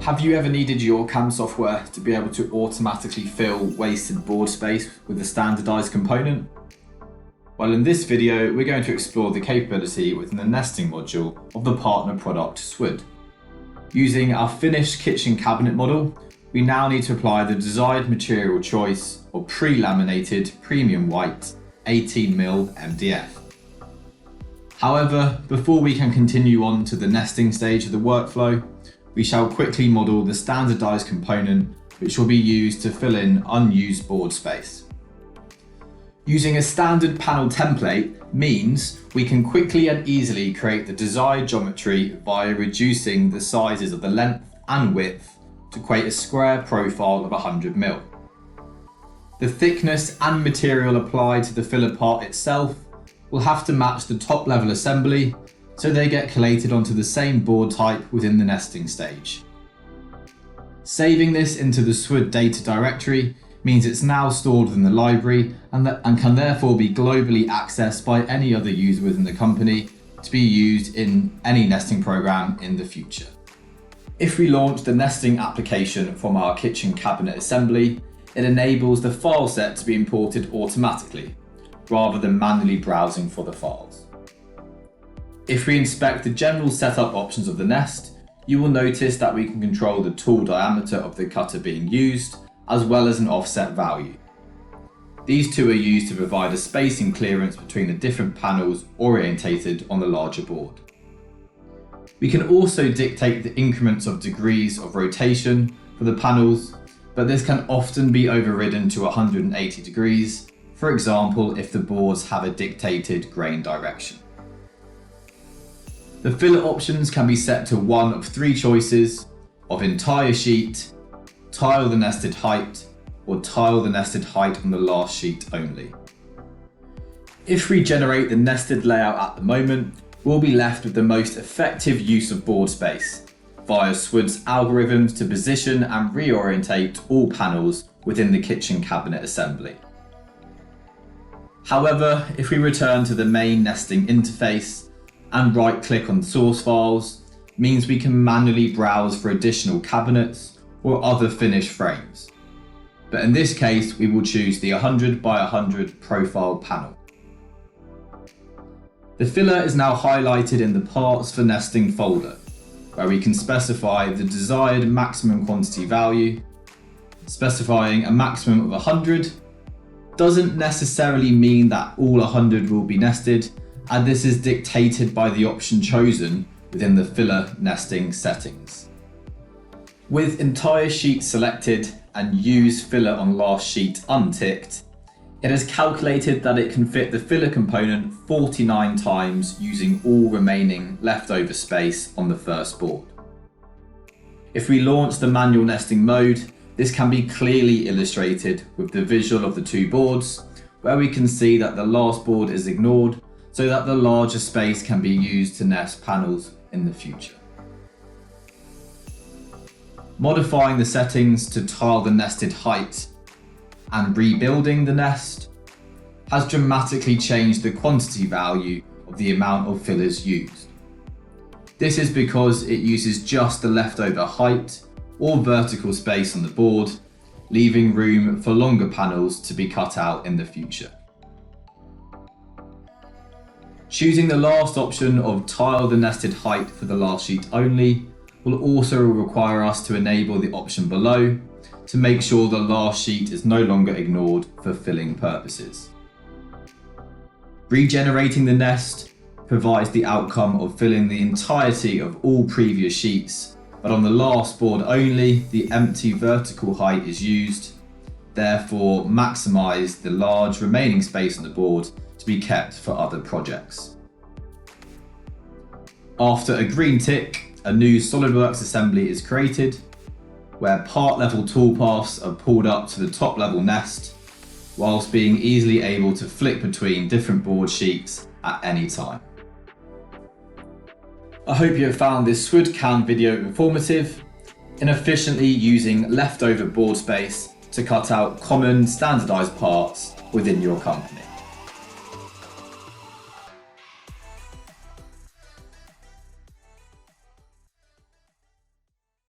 Have you ever needed your CAM software to be able to automatically fill wasted board space with a standardized component? Well, in this video, we're going to explore the capability within the nesting module of the partner product SWOOD. Using our finished kitchen cabinet model, we now need to apply the desired material choice of pre-laminated premium white 18mm MDF. However, before we can continue on to the nesting stage of the workflow, we shall quickly model the standardized component which will be used to fill in unused board space. Using a standard panel template means we can quickly and easily create the desired geometry via reducing the sizes of the length and width to create a square profile of 100mm. The thickness and material applied to the filler part itself will have to match the top level assembly so they get collated onto the same board type within the nesting stage. Saving this into the SWOOD data directory means it's now stored within the library and can therefore be globally accessed by any other user within the company to be used in any nesting program in the future. If we launch the nesting application from our kitchen cabinet assembly, it enables the file set to be imported automatically, rather than manually browsing for the files. If we inspect the general setup options of the nest, you will notice that we can control the tool diameter of the cutter being used, as well as an offset value. These two are used to provide a spacing clearance between the different panels orientated on the larger board. We can also dictate the increments of degrees of rotation for the panels, but this can often be overridden to 180 degrees, for example if the boards have a dictated grain direction. The filler options can be set to one of three choices of entire sheet, tile the nested height, or tile the nested height on the last sheet only. If we generate the nested layout at the moment, we'll be left with the most effective use of board space via SWOOD's algorithms to position and reorientate all panels within the kitchen cabinet assembly. However, if we return to the main nesting interface and right-click on source files, means we can manually browse for additional cabinets or other finished frames. But in this case, we will choose the 100 by 100 profile panel. The filler is now highlighted in the Parts for Nesting folder, where we can specify the desired maximum quantity value. Specifying a maximum of 100 doesn't necessarily mean that all 100 will be nested, and this is dictated by the option chosen within the filler nesting settings. With entire sheet selected and use filler on last sheet unticked, it has calculated that it can fit the filler component 49 times using all remaining leftover space on the first board. If we launch the manual nesting mode, this can be clearly illustrated with the visual of the two boards, where we can see that the last board is ignored so that the larger space can be used to nest panels in the future. Modifying the settings to tile the nested height and rebuilding the nest has dramatically changed the quantity value of the amount of fillers used. This is because it uses just the leftover height or vertical space on the board, leaving room for longer panels to be cut out in the future. Choosing the last option of tile the nested height for the last sheet only will also require us to enable the option below to make sure the last sheet is no longer ignored for filling purposes. Regenerating the nest provides the outcome of filling the entirety of all previous sheets, but on the last board only, the empty vertical height is used, therefore maximize the large remaining space on the board to be kept for other projects. After a green tick, a new SOLIDWORKS assembly is created, where part level toolpaths are pulled up to the top level nest, whilst being easily able to flick between different board sheets at any time. I hope you have found this SWOOD CAM video informative in efficiently using leftover board space to cut out common standardized parts within your company.